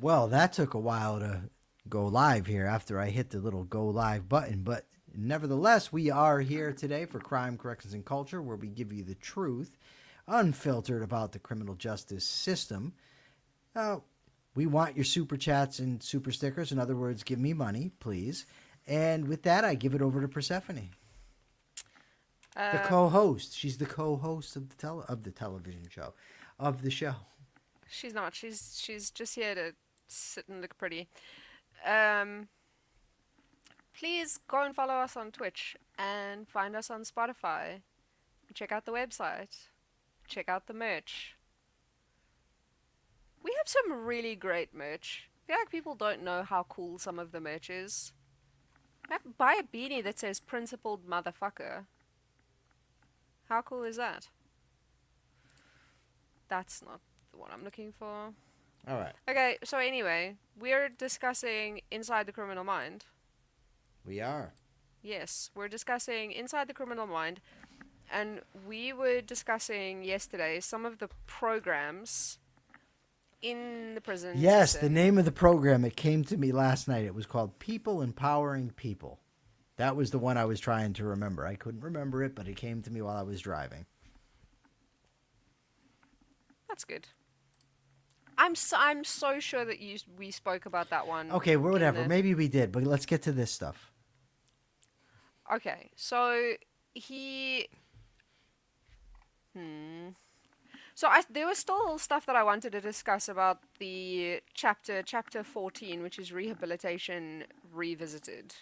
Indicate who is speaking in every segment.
Speaker 1: Well, that took a while to go live here after I hit the little go live button, but nevertheless, we are here today for Crime, Corrections, and Culture, where we give you the truth, unfiltered about the criminal justice system. Uh, we want your super chats and super stickers. In other words, give me money, please. And with that, I give it over to Persephone, the co-host. She's the co-host of the television show, of the show.
Speaker 2: She's not. She's just here to sit and look pretty. Um, Please go and follow us on Twitch and find us on Spotify. Check out the website. Check out the merch. We have some really great merch. I feel like people don't know how cool some of the merch is. Buy a beanie that says "Principled Motherfucker." How cool is that? That's not the one I'm looking for.
Speaker 1: All right.
Speaker 2: Okay, so anyway, we're discussing Inside the Criminal Mind.
Speaker 1: We are.
Speaker 2: Yes, we're discussing Inside the Criminal Mind, and we were discussing yesterday some of the programs in the prison
Speaker 1: Yes,
Speaker 2: system.
Speaker 1: the name of the program, it came to me last night. It was called People Empowering People. That was the one I was trying to remember. I couldn't remember it, but it came to me while I was driving.
Speaker 2: That's good. I'm so sure that we spoke about that one.
Speaker 1: Okay, well, whatever. Maybe we did, but let's get to this stuff.
Speaker 2: Okay, so he. So there was still stuff that I wanted to discuss about the chapter 14, which is Rehabilitation Revisited.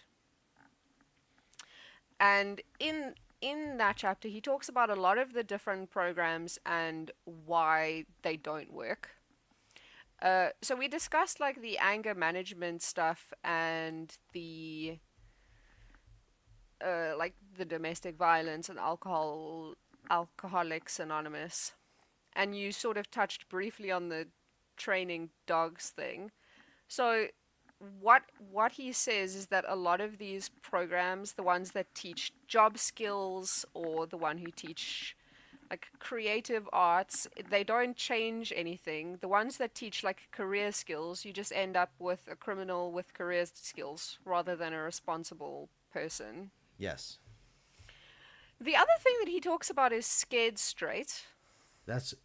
Speaker 2: And in that chapter, he talks about a lot of the different programs and why they don't work. So we discussed like the anger management stuff and the like the domestic violence and Alcoholics Anonymous, and you sort of touched briefly on the training dogs thing. So what he says is that a lot of these programs, the ones that teach job skills or the one who teach like creative arts, they don't change anything. The ones that teach like career skills, you just end up with a criminal with career skills rather than a responsible person.
Speaker 1: Yes.
Speaker 2: The other thing that he talks about is scared straight.
Speaker 1: That's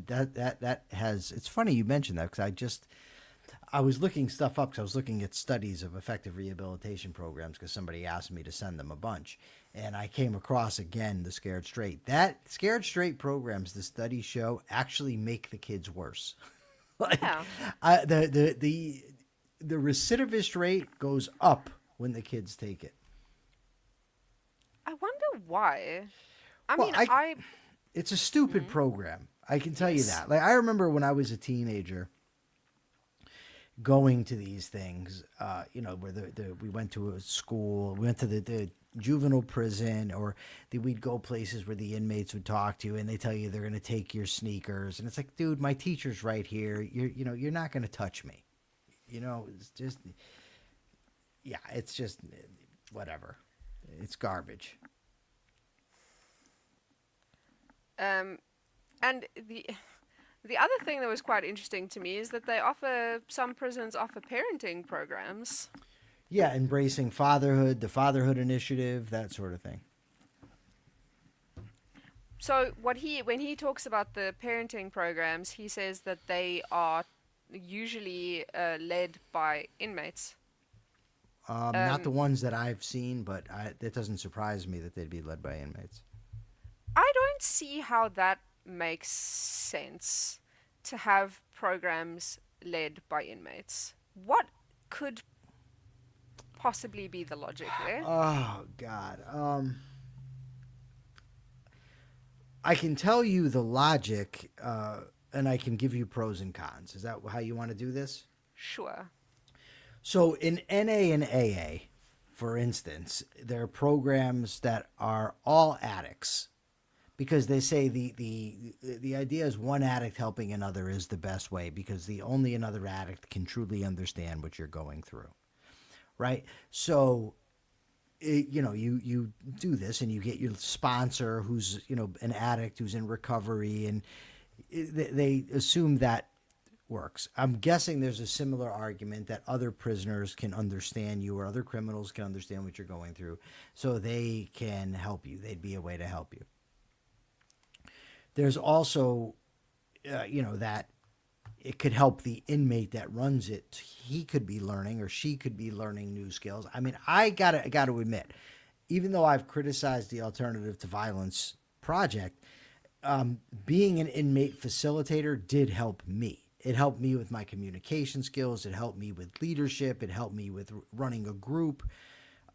Speaker 1: that has. It's funny you mentioned that because I was looking stuff up because I was looking at studies of effective rehabilitation programs because somebody asked me to send them a bunch. And I came across, again, the Scared Straight. That Scared Straight programs, the studies show, actually make the kids worse. Like,
Speaker 2: Yeah.
Speaker 1: the recidivist rate goes up when the kids take it.
Speaker 2: I wonder why.
Speaker 1: Well, it's a stupid program. I can tell you that. Like, I remember when I was a teenager going to these things, where we went to a school, we went to the juvenile prison, or we'd go places where the inmates would talk to you and they tell you they're going to take your sneakers. And it's like, dude, my teacher's right here. You're not going to touch me. It's just, yeah, it's just whatever. It's garbage.
Speaker 2: And the other thing that was quite interesting to me is that some prisons offer parenting programs.
Speaker 1: Yeah, embracing fatherhood, the fatherhood initiative, that sort of thing.
Speaker 2: So when he talks about the parenting programs, he says that they are usually led by inmates.
Speaker 1: Not the ones that I've seen, but it doesn't surprise me that they'd be led by inmates.
Speaker 2: I don't see how that makes sense to have programs led by inmates. What could possibly be the logic there?
Speaker 1: Oh, God. I can tell you the logic, and I can give you pros and cons. Is that how you want to do this?
Speaker 2: Sure.
Speaker 1: So in NA and AA, for instance, there are programs that are all addicts because they say the idea is one addict helping another is the best way because only another addict can truly understand what you're going through, right? So, you do this and you get your sponsor who's, an addict who's in recovery, and they assume that works. I'm guessing there's a similar argument that other prisoners can understand you or other criminals can understand what you're going through so they can help you. They'd be a way to help you. There's also, that it could help the inmate that runs it. He could be learning or she could be learning new skills. I mean, I gotta admit, even though I've criticized the Alternative to Violence project, being an inmate facilitator did help me. It helped me with my communication skills. It helped me with leadership. It helped me with running a group.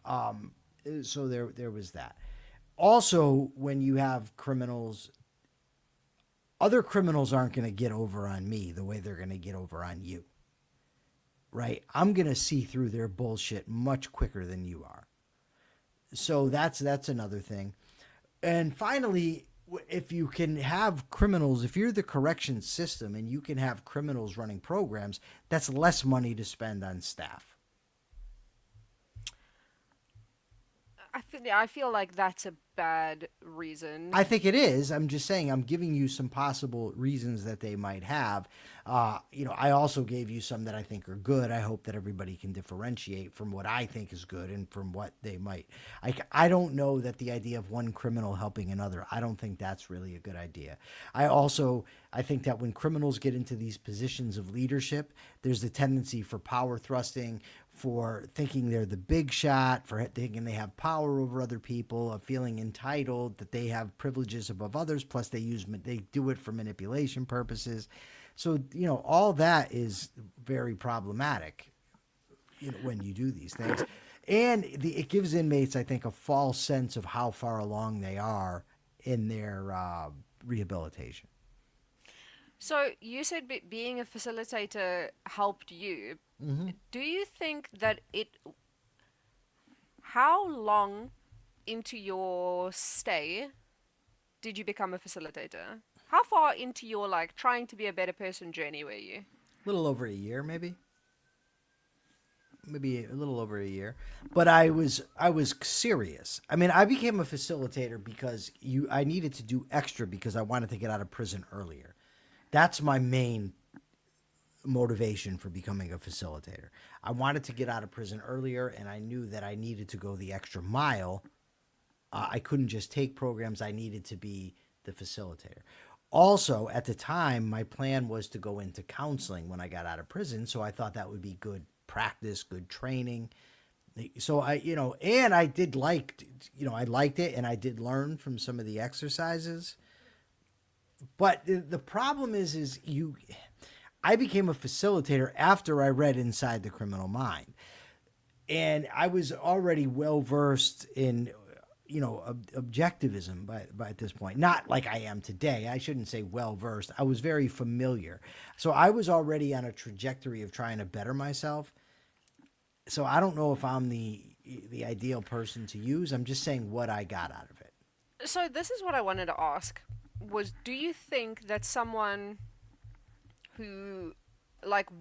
Speaker 1: So there was that. Also, when you have criminals, other criminals aren't going to get over on me the way they're going to get over on you. Right? I'm going to see through their bullshit much quicker than you are. So that's another thing. And finally, if you can have criminals, if you're the correction system and you can have criminals running programs, that's less money to spend on staff.
Speaker 2: I feel like that's a bad reason.
Speaker 1: I think it is. I'm just saying I'm giving you some possible reasons that they might have. I also gave you some that I think are good. I hope that everybody can differentiate from what I think is good and from what they might. I don't know that the idea of one criminal helping another, I don't think that's really a good idea. I think that when criminals get into these positions of leadership, there's a tendency for power thrusting, for thinking they're the big shot, for thinking they have power over other people, of feeling entitled that they have privileges above others. Plus, they do it for manipulation purposes. So all that is very problematic. When you do these things, and it gives inmates, I think, a false sense of how far along they are in their rehabilitation.
Speaker 2: So you said being a facilitator helped you.
Speaker 1: Mm-hmm.
Speaker 2: Do you think that how long into your stay did you become a facilitator? How far into your trying to be a better person journey were you?
Speaker 1: A little over a year, maybe a little over a year. But I was serious. I mean, I became a facilitator because I needed to do extra because I wanted to get out of prison earlier. That's my main motivation for becoming a facilitator. I wanted to get out of prison earlier, and I knew that I needed to go the extra mile. I couldn't just take programs. I needed to be the facilitator. Also, at the time, my plan was to go into counseling when I got out of prison, so I thought that would be good practice, good training. So I liked it, and I did learn from some of the exercises. But the problem is I became a facilitator after I read Inside the Criminal Mind. And I was already well-versed in, objectivism by at this point. Not like I am today. I shouldn't say well-versed. I was very familiar. So I was already on a trajectory of trying to better myself. So I don't know if I'm the ideal person to use. I'm just saying what I got out of it.
Speaker 2: So this is what I wanted to ask. Do you think that someone who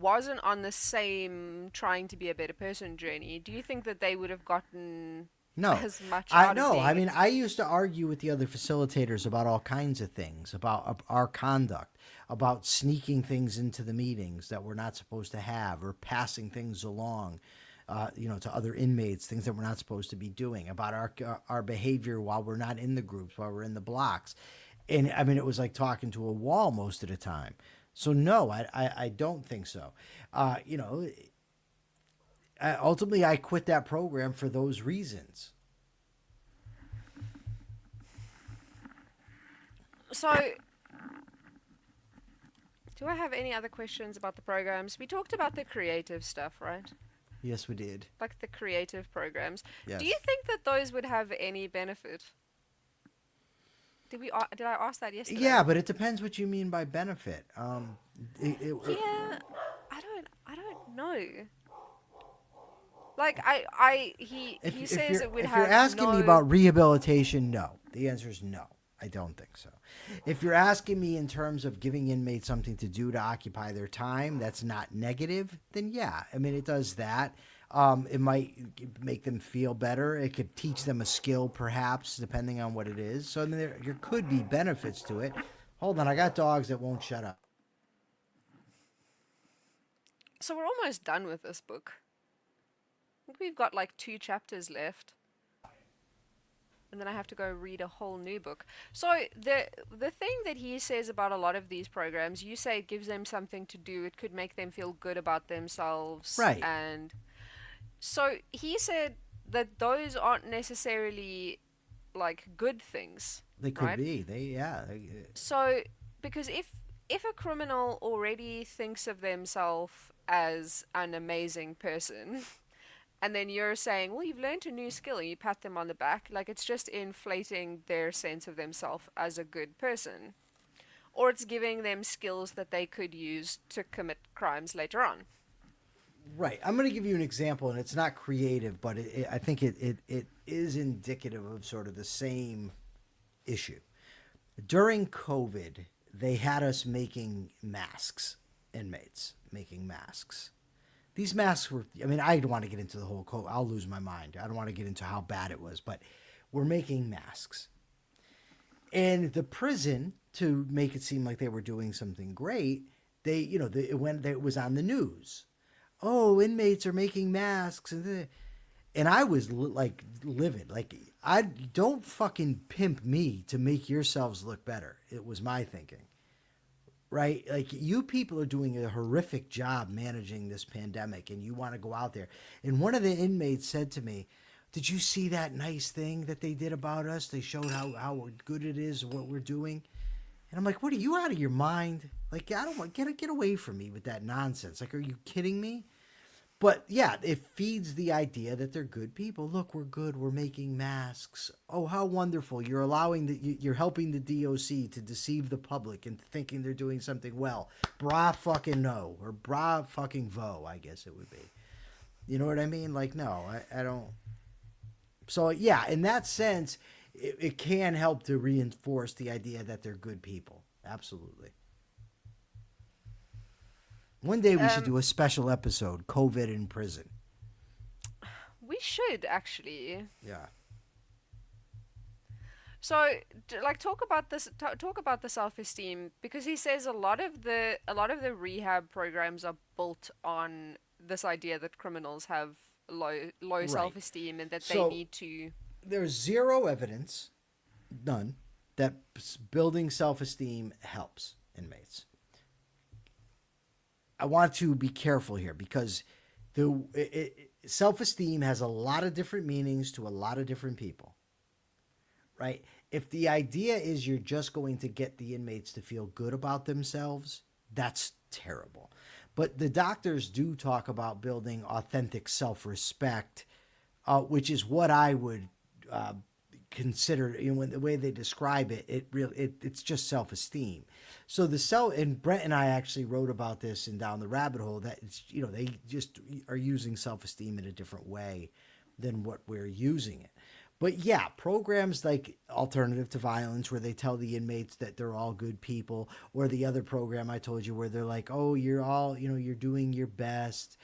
Speaker 2: wasn't on the same trying to be a better person journey, do you think that they would have gotten as much out of it?
Speaker 1: I mean, I used to argue with the other facilitators about all kinds of things, about our conduct, about sneaking things into the meetings that we're not supposed to have, or passing things along, to other inmates, things that we're not supposed to be doing, about our behavior while we're not in the groups, while we're in the blocks. And I mean, it was like talking to a wall most of the time. So no, I don't think so. Ultimately, I quit that program for those reasons.
Speaker 2: So, do I have any other questions about the programs? We talked about the creative stuff, right?
Speaker 1: Yes, we did.
Speaker 2: Like the creative programs.
Speaker 1: Yes.
Speaker 2: Do you think that those would have any benefit? Did I ask that yesterday?
Speaker 1: Yeah, but it depends what you mean by benefit.
Speaker 2: I don't know. He says it would have.
Speaker 1: If you're asking me about rehabilitation, no. The answer is no. I don't think so. If you're asking me in terms of giving inmates something to do to occupy their time that's not negative, then yeah. I mean, it does that. It might make them feel better. It could teach them a skill, perhaps, depending on what it is. So I mean, there could be benefits to it. Hold on, I got dogs that won't shut up.
Speaker 2: So we're almost done with this book. I think we've got like 2 chapters left. And then I have to go read a whole new book. So the thing that he says about a lot of these programs, you say it gives them something to do. It could make them feel good about themselves.
Speaker 1: Right.
Speaker 2: And so he said that those aren't necessarily like good things,
Speaker 1: They could
Speaker 2: right?
Speaker 1: be.
Speaker 2: So because if a criminal already thinks of themselves as an amazing person, and then you're saying, well, you've learned a new skill, and you pat them on the back, like it's just inflating their sense of themselves as a good person. Or it's giving them skills that they could use to commit crimes later on.
Speaker 1: Right. I'm going to give you an example, and it's not creative, but I think it is indicative of sort of the same issue. During COVID, they had us making masks, inmates making masks. These masks were, I mean, I don't want to get into the whole COVID. I'll lose my mind. I don't want to get into how bad it was, but we're making masks. And the prison, to make it seem like they were doing something great, it was on the news. Oh, inmates are making masks. And I was like livid. Like, I don't fucking pimp me to make yourselves look better. It was my thinking. Right? Like, you people are doing a horrific job managing this pandemic, and you want to go out there. And one of the inmates said to me, did you see that nice thing that they did about us? They showed how good it is, what we're doing. And I'm like, what, are you out of your mind? Like, I don't want, get away from me with that nonsense. Like, are you kidding me? But yeah, it feeds the idea that they're good people. Look, we're good. We're making masks. Oh, how wonderful! You're helping the DOC to deceive the public into thinking they're doing something well. Bra fucking no, or bra fucking vo, I guess it would be. You know what I mean? Like, no, I don't. So yeah, in that sense, it can help to reinforce the idea that they're good people. Absolutely. One day we should
Speaker 2: Um,
Speaker 1: do a special episode, COVID in prison.
Speaker 2: we should actually.
Speaker 1: Yeah.
Speaker 2: So, like, talk about this. Talk about the self-esteem, because he says a lot of the rehab programs are built on this idea that criminals have low
Speaker 1: Right.
Speaker 2: self-esteem and that they
Speaker 1: So
Speaker 2: need to.
Speaker 1: there's zero evidence, none, that building self-esteem helps inmates. I want to be careful here because self-esteem has a lot of different meanings to a lot of different people, right? If the idea is you're just going to get the inmates to feel good about themselves, that's terrible. But the doctors do talk about building authentic self-respect, which is what I would consider. When the way they describe it, it's just self-esteem. So and Brent and I actually wrote about this in Down the Rabbit Hole, that they just are using self-esteem in a different way than what we're using it. But yeah, programs like Alternative to Violence, where they tell the inmates that they're all good people, or the other program I told you where they're like, oh, you're all, you're doing your best,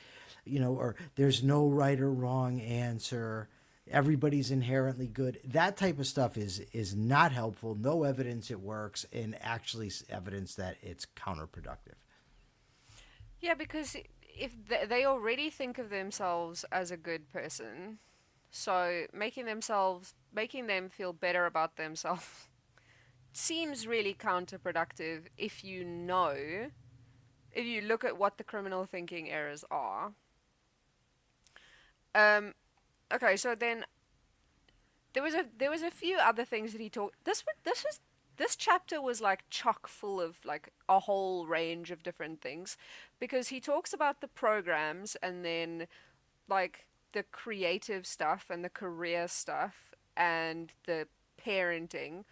Speaker 1: or there's no right or wrong answer. Everybody's inherently good. That type of stuff is not helpful. No evidence it works, and actually evidence that it's counterproductive.
Speaker 2: Yeah, because if they already think of themselves as a good person, so making them feel better about themselves seems really counterproductive if you look at what the criminal thinking errors are. Um, okay, so then there was a few other things that he talked. This chapter was like chock full of like a whole range of different things, because he talks about the programs and then like the creative stuff and the career stuff and the parenting.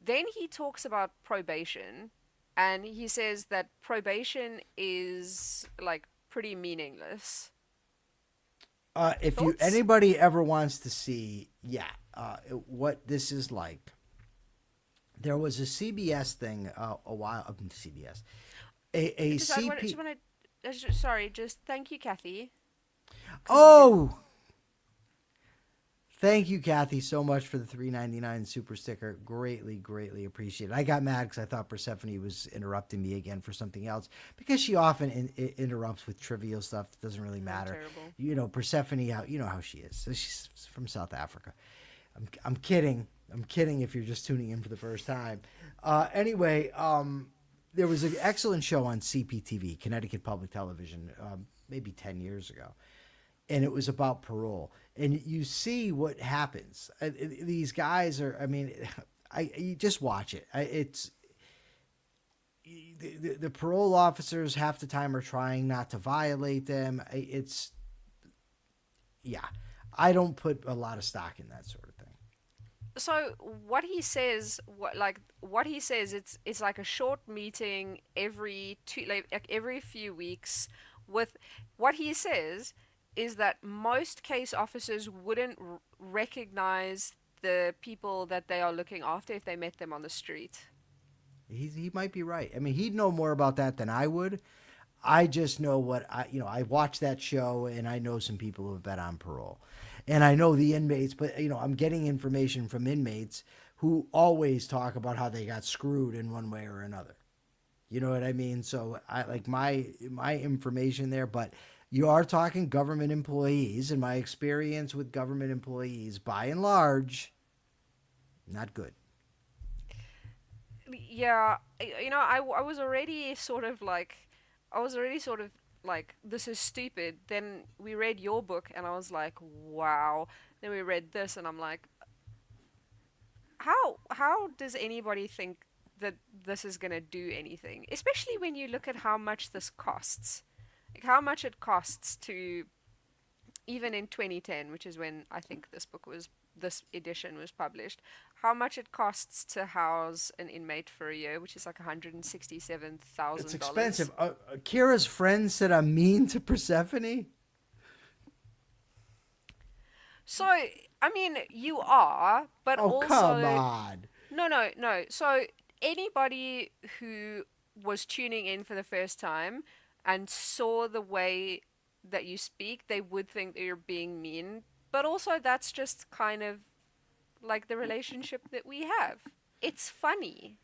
Speaker 2: Then he talks about probation, and he says that probation is like pretty meaningless.
Speaker 1: If you
Speaker 2: Thoughts?
Speaker 1: anybody ever wants to see, what this is like, there was a CBS thing a while. CBS, a
Speaker 2: Just I want
Speaker 1: CP.
Speaker 2: just want to sorry, just thank you, Kathy, because you did.
Speaker 1: Oh, Thank you, Kathy, so much for the $3.99 super sticker. Greatly, greatly appreciate it. I got mad because I thought Persephone was interrupting me again for something else because she often interrupts with trivial stuff. It doesn't really matter.
Speaker 2: Terrible.
Speaker 1: You know, Persephone, you know how she is. So she's from South Africa. I'm kidding. I'm kidding if you're just tuning in for the first time. Anyway, there was an excellent show on CPTV, Connecticut Public Television, maybe 10 years ago. And it was about parole. And you see what happens. These guys are, I mean, you just watch it. The parole officers half the time are trying not to violate them. I don't put a lot of stock in that sort of thing.
Speaker 2: So what he says, it's like a short meeting every every few weeks. With what he says is that most case officers wouldn't recognize the people that they are looking after if they met them on the street.
Speaker 1: He might be right. I mean, he'd know more about that than I would. I just know I watched that show and I know some people who have been on parole. And I know the inmates, but I'm getting information from inmates who always talk about how they got screwed in one way or another. You know what I mean? So I like my information there, but you are talking government employees, and my experience with government employees, by and large, not good.
Speaker 2: Yeah, I was already sort of like, this is stupid. Then we read your book, and I was like, wow. Then we read this, and I'm like, how does anybody think that this is gonna do anything? Especially when you look at how much this costs. Like how much it costs to, even in 2010, which is when I think this edition was published, how much it costs to house an inmate for a year, which is like $167,000.
Speaker 1: It's expensive. Kira's friend said I'm mean to Persephone.
Speaker 2: So, I mean, you are, but also...
Speaker 1: come on.
Speaker 2: No. So, anybody who was tuning in for the first time and saw the way that you speak, they would think that you're being mean. But also, that's just kind of like the relationship that we have. It's funny.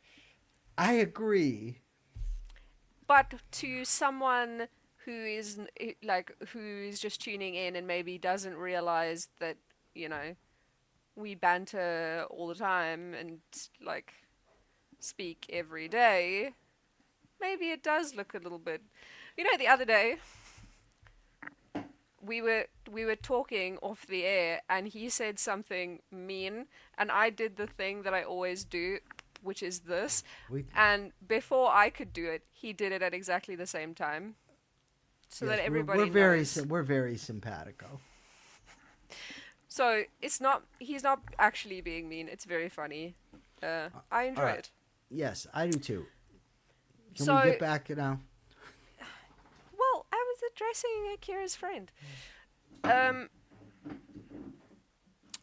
Speaker 1: I agree.
Speaker 2: But to someone who is just tuning in and maybe doesn't realize that, we banter all the time and like speak every day, maybe it does look a little bit. The other day we were talking off the air and he said something mean and I did the thing that I always do, which is this. And before I could do it, he did it at exactly the same time. So that everybody knows.
Speaker 1: We're very simpatico.
Speaker 2: So he's not actually being mean. It's very funny. I enjoy it.
Speaker 1: Yes, I do too. Can
Speaker 2: So-
Speaker 1: we get back now?
Speaker 2: Well, I was addressing Kira's friend.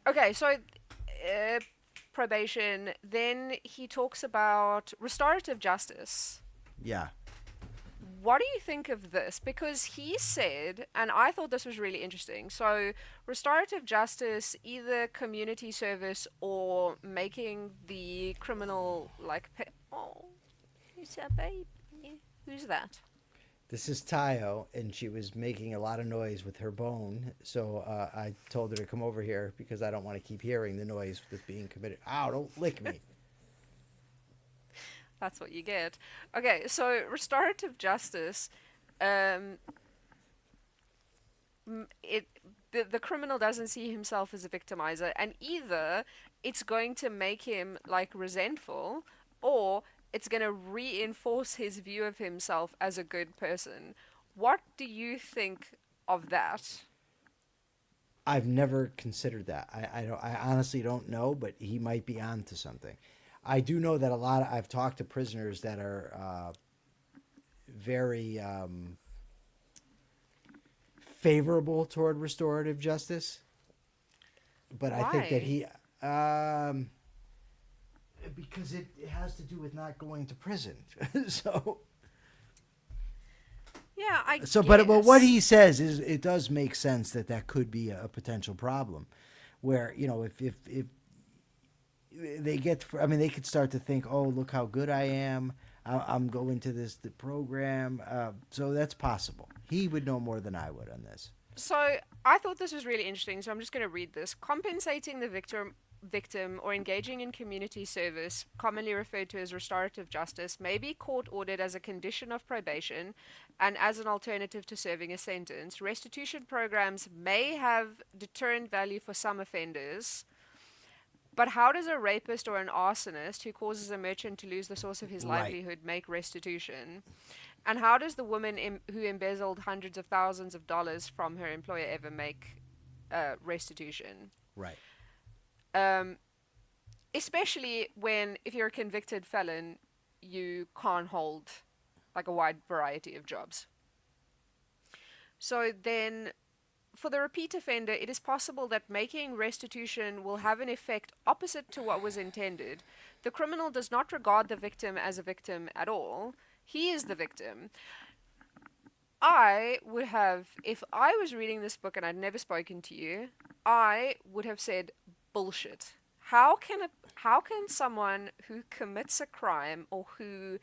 Speaker 2: Okay, so probation. Then he talks about restorative justice.
Speaker 1: Yeah.
Speaker 2: What do you think of this? Because he said, and I thought this was really interesting. So, restorative justice, either community service or making the criminal oh, who's that baby? Who's that?
Speaker 1: This is Tayo, and she was making a lot of noise with her bone. So I told her to come over here because I don't want to keep hearing the noise that's being committed. Ow, don't lick me.
Speaker 2: That's what you get. Okay, so restorative justice, the criminal doesn't see himself as a victimizer, and either it's going to make him resentful, or it's going to reinforce his view of himself as a good person. What do you think of that?
Speaker 1: I've never considered that. I honestly don't know, but he might be onto something. I do know that I've talked to prisoners that are very favorable toward restorative justice, but
Speaker 2: Why?
Speaker 1: I think that he because it has to do with not going to prison. So
Speaker 2: Yeah,
Speaker 1: but what he says is it does make sense that could be a potential problem. where, if they get, I mean, they could start to think, oh, look how good I am. I'm going to the program. So that's possible. He would know more than I would on this.
Speaker 2: So I thought this was really interesting, so I'm just going to read this. Compensating the victim or engaging in community service, commonly referred to as restorative justice, may be court-ordered as a condition of probation and as an alternative to serving a sentence. Restitution programs may have deterrent value for some offenders, but how does a rapist or an arsonist who causes a merchant to lose the source of his
Speaker 1: Right.
Speaker 2: livelihood make restitution? And how does the woman who embezzled hundreds of thousands of dollars from her employer ever make restitution?
Speaker 1: Right.
Speaker 2: Especially when, if you're a convicted felon, you can't hold like a wide variety of jobs. So then, for the repeat offender, it is possible that making restitution will have an effect opposite to what was intended. The criminal does not regard the victim as a victim at all. He is the victim. I would have, if I was reading this book and I'd never spoken to you, I would have said, bullshit. How can someone who commits a crime, or who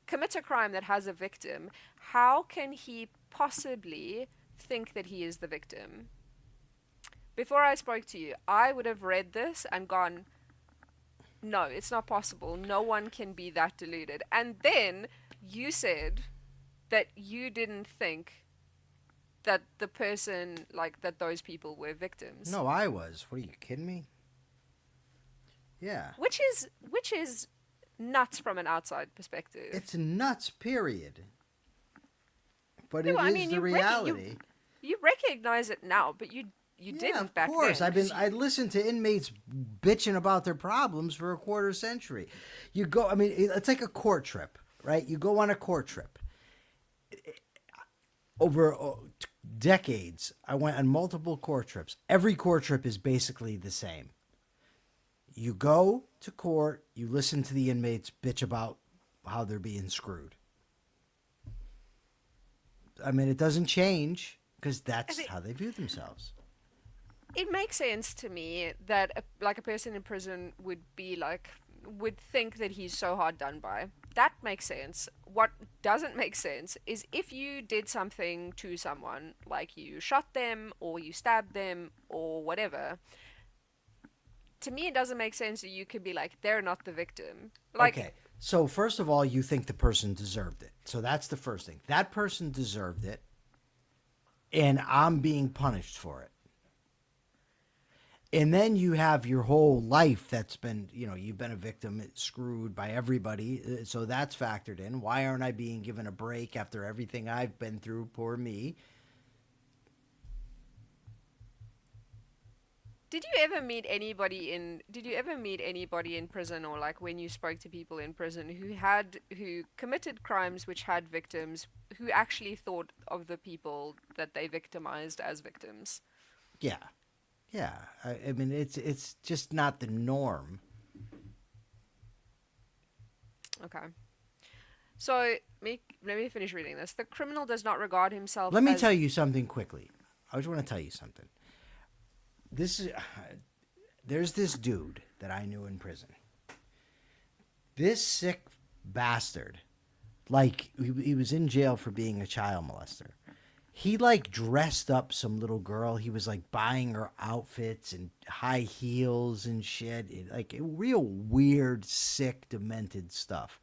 Speaker 2: commits a crime that has a victim, how can he possibly think that he is the victim? Before I spoke to you, I would have read this and gone, no, it's not possible. No one can be that deluded. And then you said that you didn't think that the person, that those people were victims.
Speaker 1: No, I was. What, are you kidding me? Yeah.
Speaker 2: Which is nuts from an outside perspective.
Speaker 1: It's nuts, period. But
Speaker 2: No,
Speaker 1: it
Speaker 2: I
Speaker 1: is
Speaker 2: mean,
Speaker 1: the reality.
Speaker 2: You recognize it now, but you didn't back then.
Speaker 1: Of course. I listened to inmates bitching about their problems for a quarter century. You go, I mean, it's like a court trip, right? You go on a court trip. Over decades, I went on multiple court trips. Every court trip is basically the same. You go to court, you listen to the inmates bitch about how they're being screwed. I mean, it doesn't change because that's how they view themselves.
Speaker 2: It makes sense to me that a person in prison would think that he's so hard done by. That makes sense. What doesn't make sense is if you did something to someone, like you shot them or you stabbed them or whatever. To me, it doesn't make sense that you could be like, they're not the victim.
Speaker 1: Okay. So first of all, you think the person deserved it. So that's the first thing. That person deserved it, and I'm being punished for it. And then you have your whole life that's been, you've been a victim, screwed by everybody. So that's factored in. Why aren't I being given a break after everything I've been through? Poor me.
Speaker 2: Did you ever meet anybody in prison, or when you spoke to people in prison who committed crimes which had victims, who actually thought of the people that they victimized as victims?
Speaker 1: Yeah. Yeah. I mean, it's just not the norm.
Speaker 2: Okay. So let me finish reading this. The criminal does not regard himself
Speaker 1: Let me
Speaker 2: as...
Speaker 1: tell you something quickly. I just want to tell you something. There's this dude that I knew in prison. This sick bastard, he was in jail for being a child molester. He dressed up some little girl. He was buying her outfits and high heels and shit. Real weird, sick, demented stuff.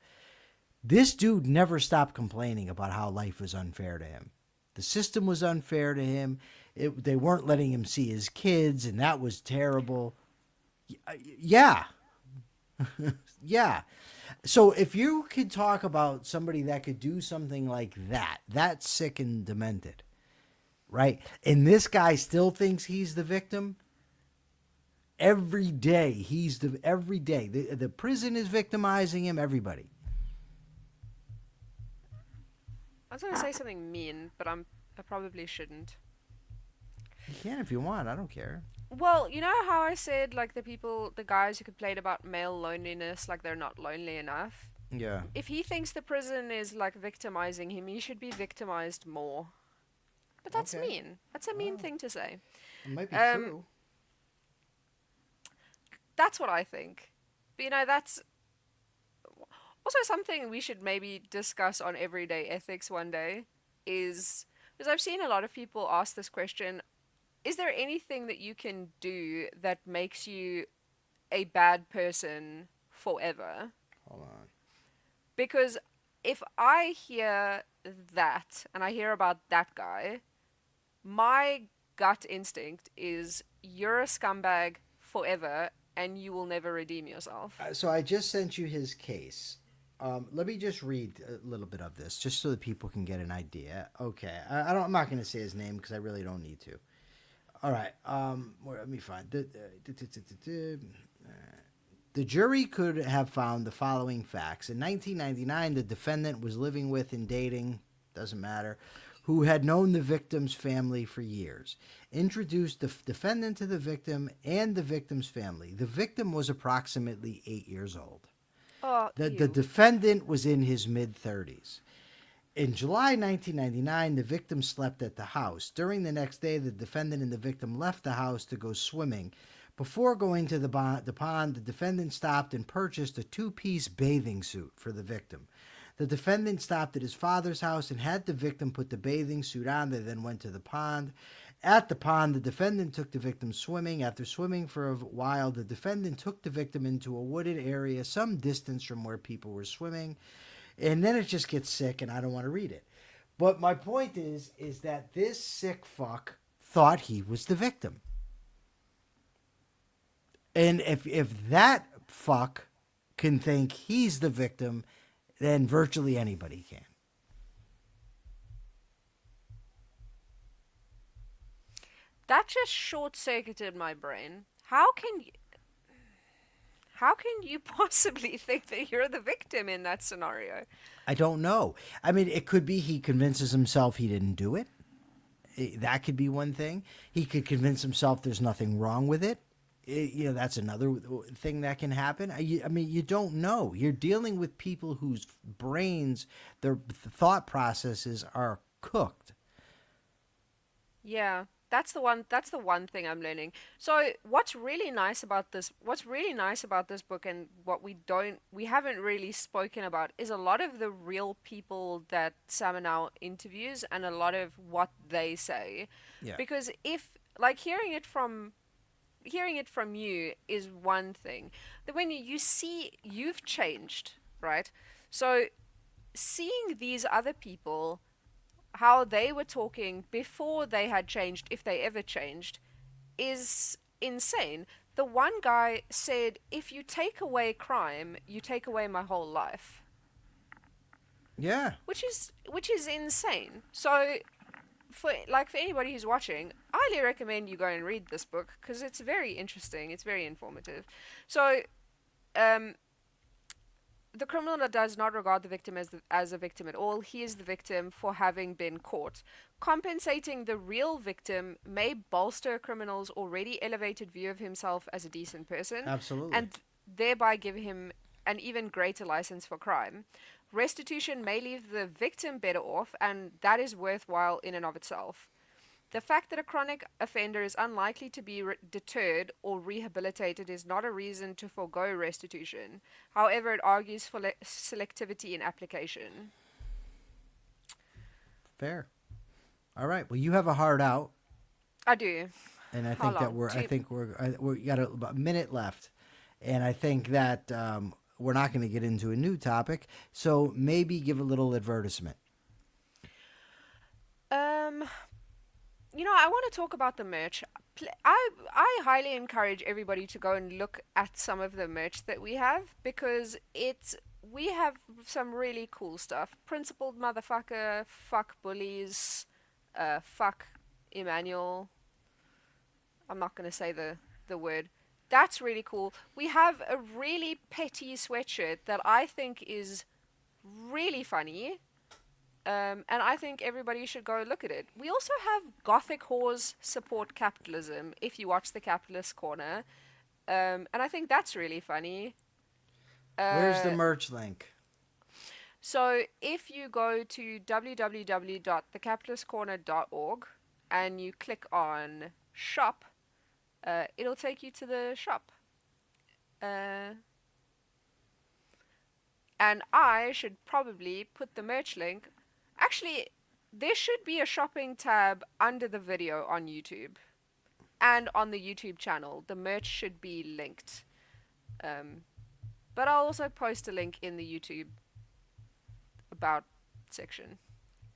Speaker 1: This dude never stopped complaining about how life was unfair to him. The system was unfair to him. They weren't letting him see his kids, and that was terrible. Yeah. Yeah. So if you could talk about somebody that could do something like that, that's sick and demented, right? And this guy still thinks he's the victim. Every day, every day. The prison is victimizing him, everybody.
Speaker 2: I was going to say something mean, but I probably shouldn't.
Speaker 1: You can if you want. I don't care.
Speaker 2: Well, you know how I said, the guys who complain about male loneliness, they're not lonely enough?
Speaker 1: Yeah.
Speaker 2: If he thinks the prison is, victimizing him, he should be victimized more. But that's
Speaker 1: Okay.
Speaker 2: mean. That's a mean thing to say.
Speaker 1: It might be true.
Speaker 2: That's what I think. But, that's also something we should maybe discuss on everyday ethics one day, is because I've seen a lot of people ask this question: is there anything that you can do that makes you a bad person forever?
Speaker 1: Hold on.
Speaker 2: Because if I hear that and I hear about that guy, my gut instinct is you're a scumbag forever and you will never redeem yourself.
Speaker 1: So I just sent you his case. Let me just read a little bit of this, just so that people can get an idea. Okay, I don't. I'm not going to say his name because I really don't need to. All right. Let me find the jury could have found the following facts. In 1999, the defendant was living with and dating, doesn't matter, who had known the victim's family for years. Introduced the defendant to the victim and the victim's family. The victim was approximately 8 years old.
Speaker 2: Oh,
Speaker 1: The
Speaker 2: ew.
Speaker 1: defendant was in his mid-30s. In July 1999, the victim slept at the house. During the next day, the defendant and the victim left the house to go swimming. Before going to the pond, the defendant stopped and purchased a two-piece bathing suit for the victim. The defendant stopped at his father's house and had the victim put the bathing suit on. They then went to the pond. At the pond, the defendant took the victim swimming. After swimming for a while, the defendant took the victim into a wooded area some distance from where people were swimming. And then it just gets sick, and I don't want to read it. But my point is that this sick fuck thought he was the victim. And if that fuck can think he's the victim, then virtually anybody can.
Speaker 2: That just short-circuited my brain. How can you possibly think that you're the victim in that scenario?
Speaker 1: I don't know. I mean, it could be he convinces himself he didn't do it. That could be one thing. He could convince himself there's nothing wrong with it. That's another thing that can happen. I mean, you don't know. You're dealing with people whose brains, their thought processes are cooked.
Speaker 2: Yeah, that's the one thing I'm learning. So what's really nice about this book, and what we haven't really spoken about, is a lot of the real people that Samenow interviews and a lot of what they say.
Speaker 1: Yeah.
Speaker 2: Because if, like, hearing it from you is one thing. That when you see you've changed, right? So seeing these other people, how they were talking before they had changed, if they ever changed, is insane. The one guy said, if you take away crime, you take away my whole life.
Speaker 1: Yeah.
Speaker 2: Which is insane. So for anybody who's watching, I highly recommend you go and read this book because it's very interesting. It's very informative. So, the criminal does not regard the victim as a victim at all. He is the victim for having been caught. Compensating the real victim may bolster a criminal's already elevated view of himself as a decent person.
Speaker 1: Absolutely.
Speaker 2: And thereby give him an even greater license for crime. Restitution may leave the victim better off, and that is worthwhile in and of itself. The fact that a chronic offender is unlikely to be deterred or rehabilitated is not a reason to forego restitution. However, it argues for selectivity in application.
Speaker 1: Fair. All right. Well, you have a heart out,
Speaker 2: I do.
Speaker 1: and I
Speaker 2: How
Speaker 1: think that
Speaker 2: long?
Speaker 1: we got about a minute left, and I think that we're not going to get into a new topic. So maybe give a little advertisement.
Speaker 2: I want to talk about the merch. I highly encourage everybody to go and look at some of the merch that we have, because we have some really cool stuff. Principled motherfucker, fuck bullies, fuck Emmanuel. I'm not going to say the word. That's really cool. We have a really petty sweatshirt that I think is really funny. And I think everybody should go look at it. We also have Gothic Whores Support Capitalism, if you watch the Capitalist Corner. And I think that's really funny.
Speaker 1: Where's the merch link?
Speaker 2: So if you go to www.thecapitalistcorner.org and you click on shop, it'll take you to the shop. And I should probably put the merch link. Actually, there should be a shopping tab under the video on YouTube and on the YouTube channel. The merch should be linked. But I'll also post a link in the YouTube about section.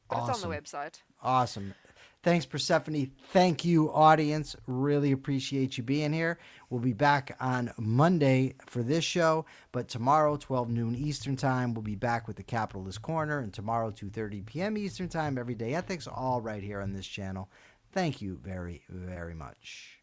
Speaker 2: But it's on the website.
Speaker 1: Awesome. Thanks, Persephone. Thank you, audience. Really appreciate you being here. We'll be back on Monday for this show, but tomorrow, 12 noon Eastern Time, we'll be back with the Capitalist Corner, and tomorrow, 2:30 p.m. Eastern Time, Everyday Ethics, all right here on this channel. Thank you very, very much.